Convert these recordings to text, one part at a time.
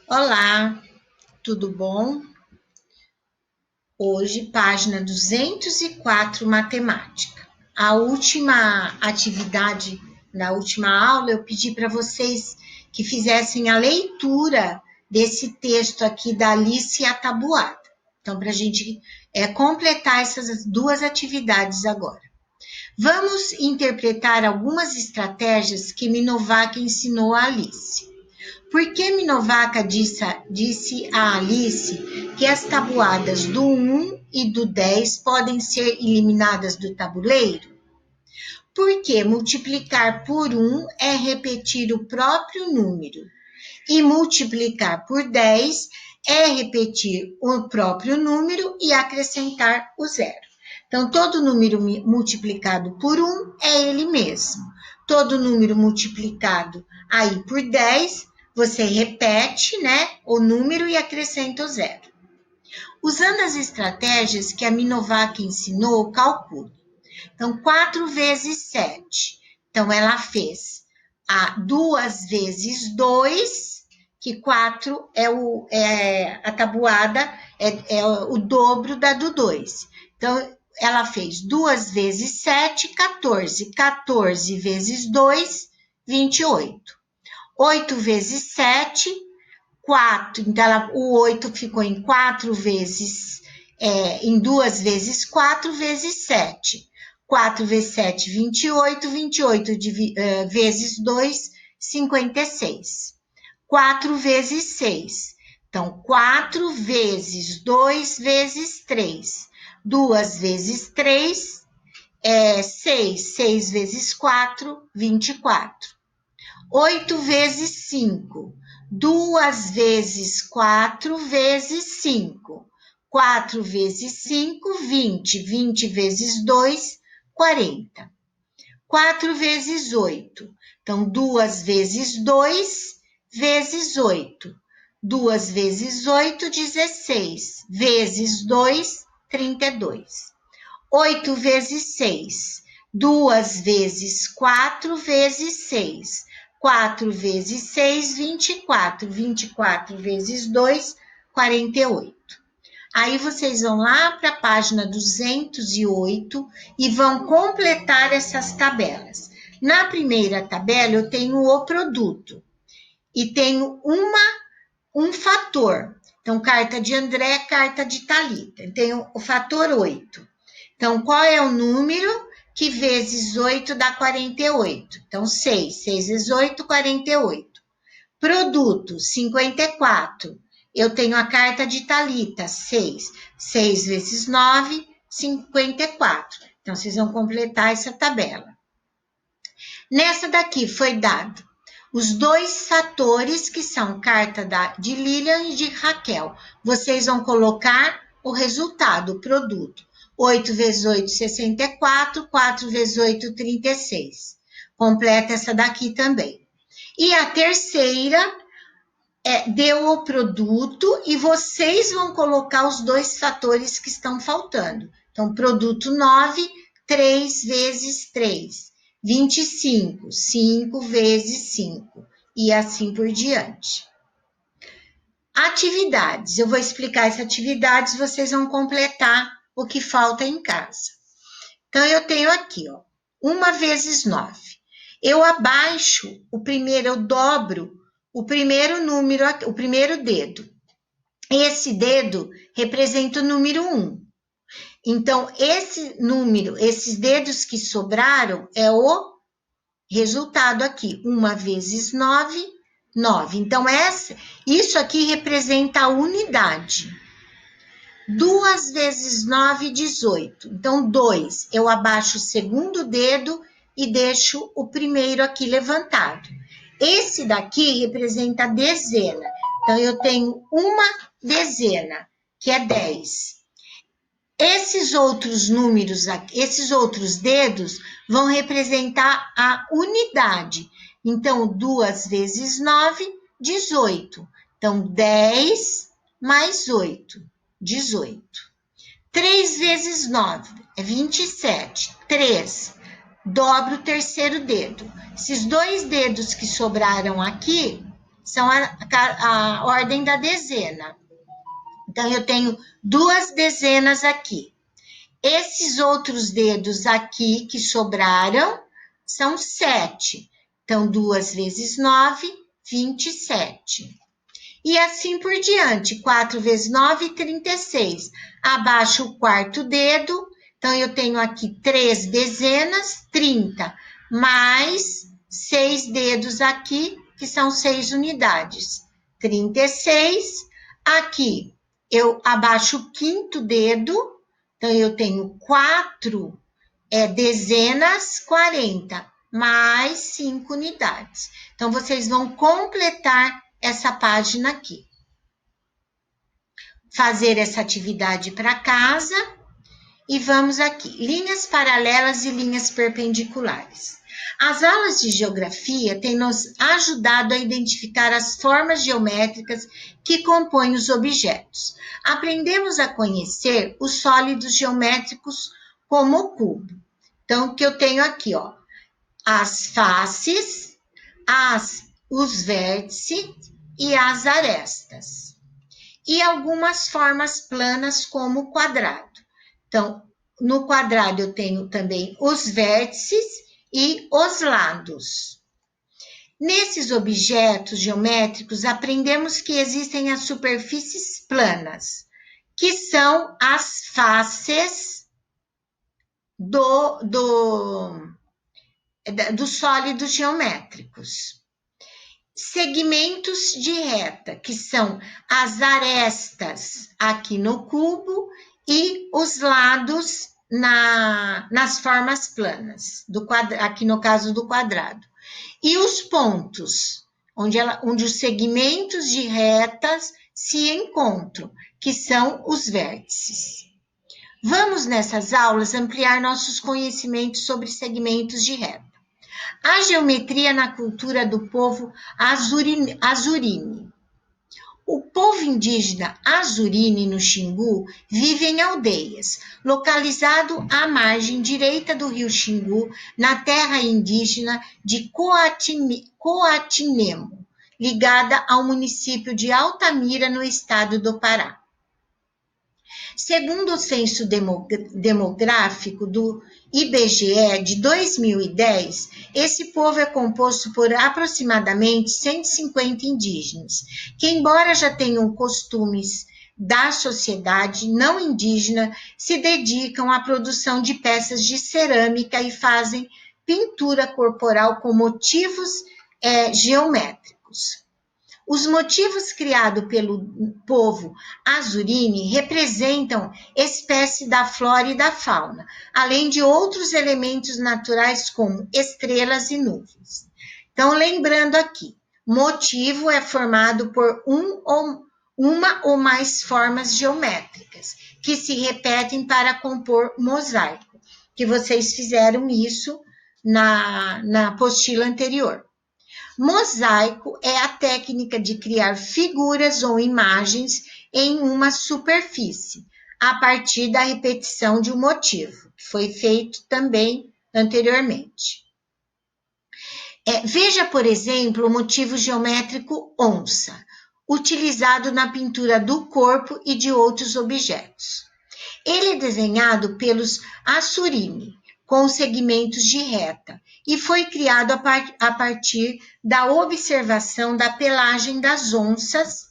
Olá, tudo bom? Hoje, página 204, matemática. A última atividade, na última aula, eu pedi para vocês que fizessem a leitura desse texto aqui da Alice Atabuada. Então, para a gente completar essas duas atividades agora. Vamos interpretar algumas estratégias que Minovac ensinou a Alice. Por que Minovaca disse a Alice que as tabuadas do 1 e do 10 podem ser eliminadas do tabuleiro? Porque multiplicar por 1 é repetir o próprio número e multiplicar por 10 é repetir o próprio número e acrescentar o zero. Então, todo número multiplicado por 1 é ele mesmo. Todo número multiplicado aí por 10, você repete, né, o número e acrescenta o zero. Usando as estratégias que a Minovac ensinou, calcule. Então, 4 vezes 7. Então, ela fez a 2 vezes 2, que 4 a tabuada é o dobro da do 2. Então, ela fez 2 vezes 7, 14. 14 vezes 2, 28. 8 vezes 7, 4. Então, o 8 ficou em 4 vezes, em 2 vezes 4 vezes 7. 4 vezes 7, 28. 28 vezes 2, 56. 4 vezes 6. Então, 4 vezes 2 vezes 3. 2 vezes 3 é 6. 6 vezes 4, 24. 8 vezes 5. 2 vezes 4 vezes 5. 4 vezes 5, 20. 20 vezes 2, 40. 4 vezes 8. Então, 2 vezes 2 vezes 8. 2 vezes 8, 16. Vezes 2, 32. 8 vezes 6. 2 vezes 4 vezes 6. 4 vezes 6, 24. 24 vezes 2, 48. Aí vocês vão lá para a página 208 e vão completar essas tabelas. Na primeira tabela, eu tenho o produto e tenho um fator. Então, carta de André, carta de Thalita. Tenho o fator 8. Então, qual é o número que vezes 8 dá 48? Então, 6. 6 vezes 8, 48. Produto, 54. Eu tenho a carta de Thalita, 6. 6 vezes 9, 54. Então, vocês vão completar essa tabela. Nessa daqui foi dado os dois fatores que são carta de Lilian e de Raquel. Vocês vão colocar o resultado, o produto. 8 vezes 8, 64. 4 vezes 8, 36. Completa essa daqui também. E a terceira deu o produto e vocês vão colocar os dois fatores que estão faltando. Então, produto 9, 3 vezes 3, 25, 5 vezes 5, e assim por diante. Atividades. Eu vou explicar as atividades, vocês vão completar o que falta em casa. Então, eu tenho aqui, ó, 1 vezes 9. Eu abaixo o primeiro, eu dobro o primeiro número, o primeiro dedo. Esse dedo representa o número 1. Então, esse número, esses dedos que sobraram, é o resultado aqui. 1 vezes 9, 9. Então, isso aqui representa a unidade. 2 vezes 9, 18. Então, 2. Eu abaixo o segundo dedo e deixo o primeiro aqui levantado. Esse daqui representa a dezena. Então, eu tenho uma dezena, que é 10. Esses outros números, esses outros dedos, vão representar a unidade. Então, 2 vezes 9, 18. Então, 10 mais 8, 18. 3 vezes 9 é 27. 3. Dobro o terceiro dedo. Esses dois dedos que sobraram aqui são a ordem da dezena. Então, eu tenho 2 dezenas aqui. Esses outros dedos aqui que sobraram são 7. Então, 2 vezes 9, 27. E assim por diante. 4 vezes 9, 36. Abaixo o quarto dedo. Então, eu tenho aqui 3 dezenas, 30. Mais 6 dedos aqui, que são 6 unidades. 36. Aqui, eu abaixo o quinto dedo. Então, eu tenho 4 dezenas, 40. Mais 5 unidades. Então, vocês vão completar essa página aqui. Fazer essa atividade para casa. E vamos aqui. Linhas paralelas e linhas perpendiculares. As aulas de geografia têm nos ajudado a identificar as formas geométricas que compõem os objetos. Aprendemos a conhecer os sólidos geométricos como o cubo. Então, o que eu tenho aqui, ó, as faces, os vértices e as arestas. E algumas formas planas, como o quadrado. Então, no quadrado eu tenho também os vértices e os lados. Nesses objetos geométricos, aprendemos que existem as superfícies planas, que são as faces dos sólidos geométricos. Segmentos de reta, que são as arestas aqui no cubo e os lados nas formas planas, aqui no caso do quadrado. E os pontos, onde os segmentos de retas se encontram, que são os vértices. Vamos, nessas aulas, ampliar nossos conhecimentos sobre segmentos de reta. A geometria na cultura do povo Azurine. O povo indígena Azurine, no Xingu, vive em aldeias, localizado à margem direita do rio Xingu, na terra indígena de Coatinemo, ligada ao município de Altamira, no estado do Pará. Segundo o censo demográfico do IBGE de 2010, esse povo é composto por aproximadamente 150 indígenas, que, embora já tenham costumes da sociedade não indígena, se dedicam à produção de peças de cerâmica e fazem pintura corporal com motivos geométricos. Os motivos criados pelo povo Azurine representam espécies da flora e da fauna, além de outros elementos naturais como estrelas e nuvens. Então, lembrando aqui, motivo é formado por uma ou mais formas geométricas, que se repetem para compor mosaico, que vocês fizeram isso na apostila anterior. Mosaico é a técnica de criar figuras ou imagens em uma superfície, a partir da repetição de um motivo, que foi feito também anteriormente. Veja, por exemplo, o motivo geométrico onça, utilizado na pintura do corpo e de outros objetos. Ele é desenhado pelos Azurine, com segmentos de reta, e foi criado a partir da observação da pelagem das onças,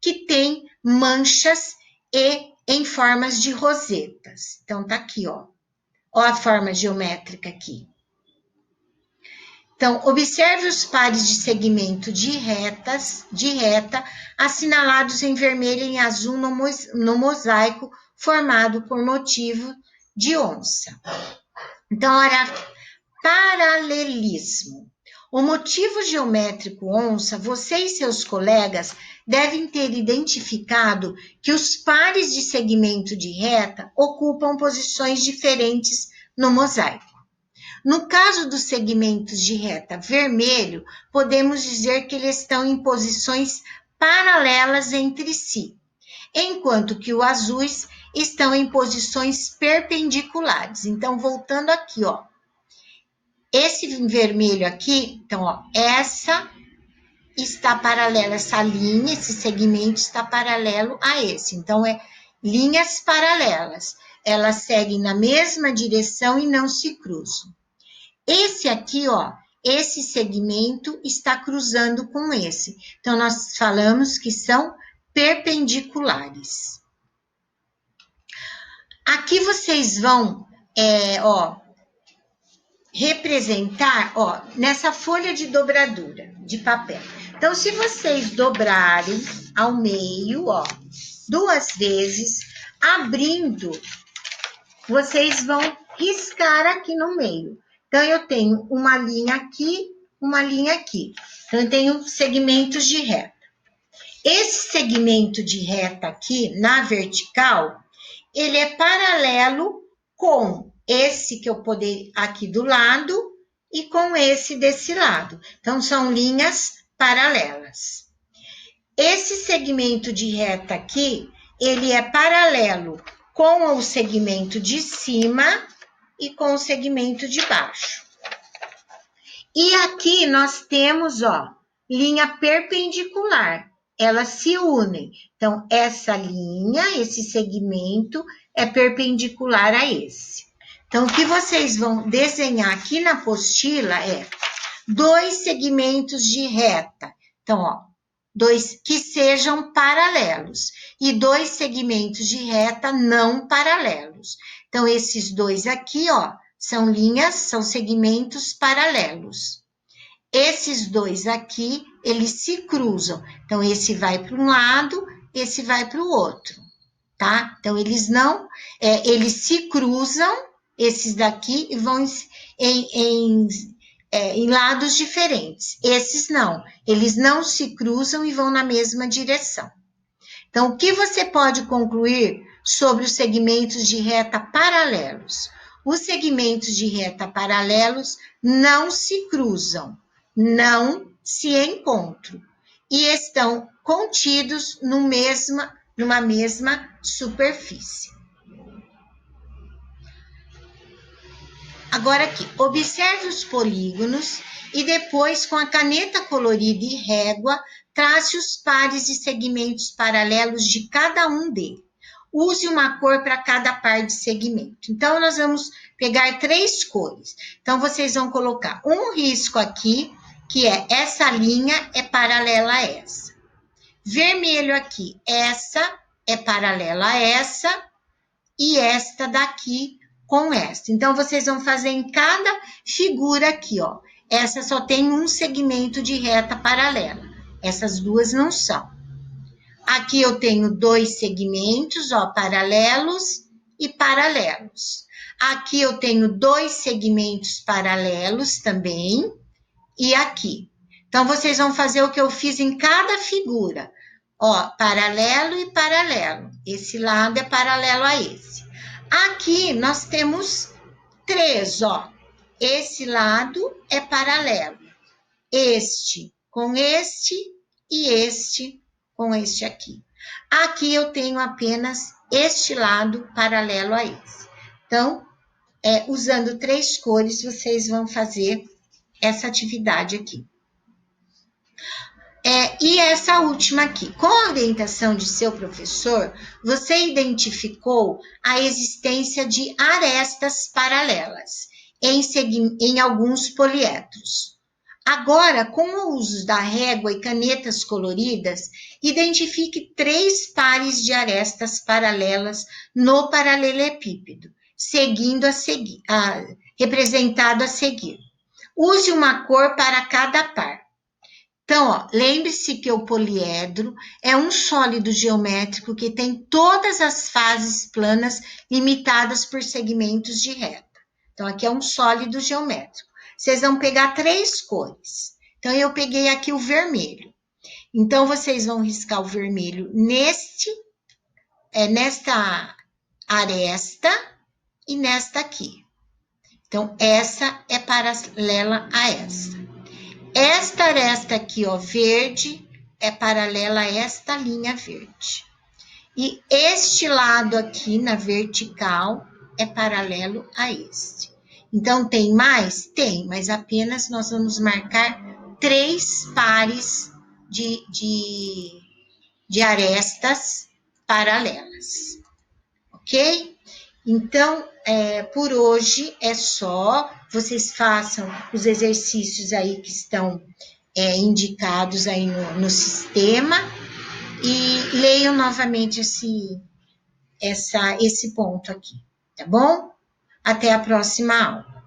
que tem manchas e em formas de rosetas. Então, tá aqui, ó. Ó a forma geométrica aqui. Então, observe os pares de segmento de reta, assinalados em vermelho e em azul no mosaico formado por motivo de onça. Então, olha, paralelismo. O motivo geométrico onça, você e seus colegas devem ter identificado que os pares de segmento de reta ocupam posições diferentes no mosaico. No caso dos segmentos de reta vermelho, podemos dizer que eles estão em posições paralelas entre si, enquanto que os azuis estão em posições perpendiculares. Então, voltando aqui, ó. Esse vermelho aqui, então, ó, essa está paralelo, essa linha, esse segmento está paralelo a esse. Então, é linhas paralelas. Elas seguem na mesma direção e não se cruzam. Esse aqui, ó, esse segmento está cruzando com esse. Então, nós falamos que são perpendiculares. Aqui vocês vão, representar, ó, nessa folha de dobradura de papel. Então, se vocês dobrarem ao meio, ó, 2 vezes, abrindo, vocês vão riscar aqui no meio. Então, eu tenho uma linha aqui, uma linha aqui. Então, eu tenho segmentos de reta. Esse segmento de reta aqui, na vertical, ele é paralelo com esse que eu poder aqui do lado e com esse desse lado. Então, são linhas paralelas. Esse segmento de reta aqui, ele é paralelo com o segmento de cima e com o segmento de baixo. E aqui nós temos, ó, linha perpendicular. Elas se unem. Então, essa linha, esse segmento, é perpendicular a esse. Então, o que vocês vão desenhar aqui na apostila é 2 segmentos de reta. Então, ó, 2 que sejam paralelos. E 2 segmentos de reta não paralelos. Então, esses 2 aqui, ó, são linhas, são segmentos paralelos. Esses 2 aqui, eles se cruzam. Então, esse vai para um lado, esse vai para o outro, tá? Então, eles não, eles se cruzam, esses daqui, e vão em lados diferentes. Esses não, eles não se cruzam e vão na mesma direção. Então, o que você pode concluir sobre os segmentos de reta paralelos? Os segmentos de reta paralelos não se cruzam, não se encontram e estão contidos numa mesma superfície. Agora aqui, observe os polígonos e depois, com a caneta colorida e régua, trace os pares de segmentos paralelos de cada um deles. Use uma cor para cada par de segmento. Então, nós vamos pegar 3 cores. Então, vocês vão colocar um risco aqui, que é essa linha é paralela a essa. Vermelho aqui, essa é paralela a essa e esta daqui com esta. Então, vocês vão fazer em cada figura aqui, ó. Essa só tem um segmento de reta paralela. Essas 2 não são. Aqui eu tenho 2 segmentos, ó, paralelos e paralelos. Aqui eu tenho 2 segmentos paralelos também. E aqui. Então, vocês vão fazer o que eu fiz em cada figura. Ó, paralelo e paralelo. Esse lado é paralelo a esse. Aqui nós temos 3, ó. Esse lado é paralelo. Este com este e este com este aqui. Aqui eu tenho apenas este lado paralelo a esse. Então, usando 3 cores, vocês vão fazer essa atividade aqui. E essa última aqui, com a orientação de seu professor, você identificou a existência de arestas paralelas em alguns poliedros. Agora, com o uso da régua e canetas coloridas, identifique 3 pares de arestas paralelas no paralelepípedo, representado a seguir. Use uma cor para cada par. Então, ó, lembre-se que o poliedro é um sólido geométrico que tem todas as fases planas limitadas por segmentos de reta. Então, aqui é um sólido geométrico. Vocês vão pegar 3 cores. Então, eu peguei aqui o vermelho. Então, vocês vão riscar o vermelho nesta aresta e nesta aqui. Então, essa é paralela a essa. Esta aresta aqui, ó, verde, é paralela a esta linha verde. E este lado aqui, na vertical, é paralelo a este. Então, tem mais? Tem, mas apenas nós vamos marcar 3 pares de arestas paralelas, ok? Então, por hoje é só. Vocês façam os exercícios aí que estão indicados aí no sistema e leiam novamente esse ponto aqui, tá bom? Até a próxima aula.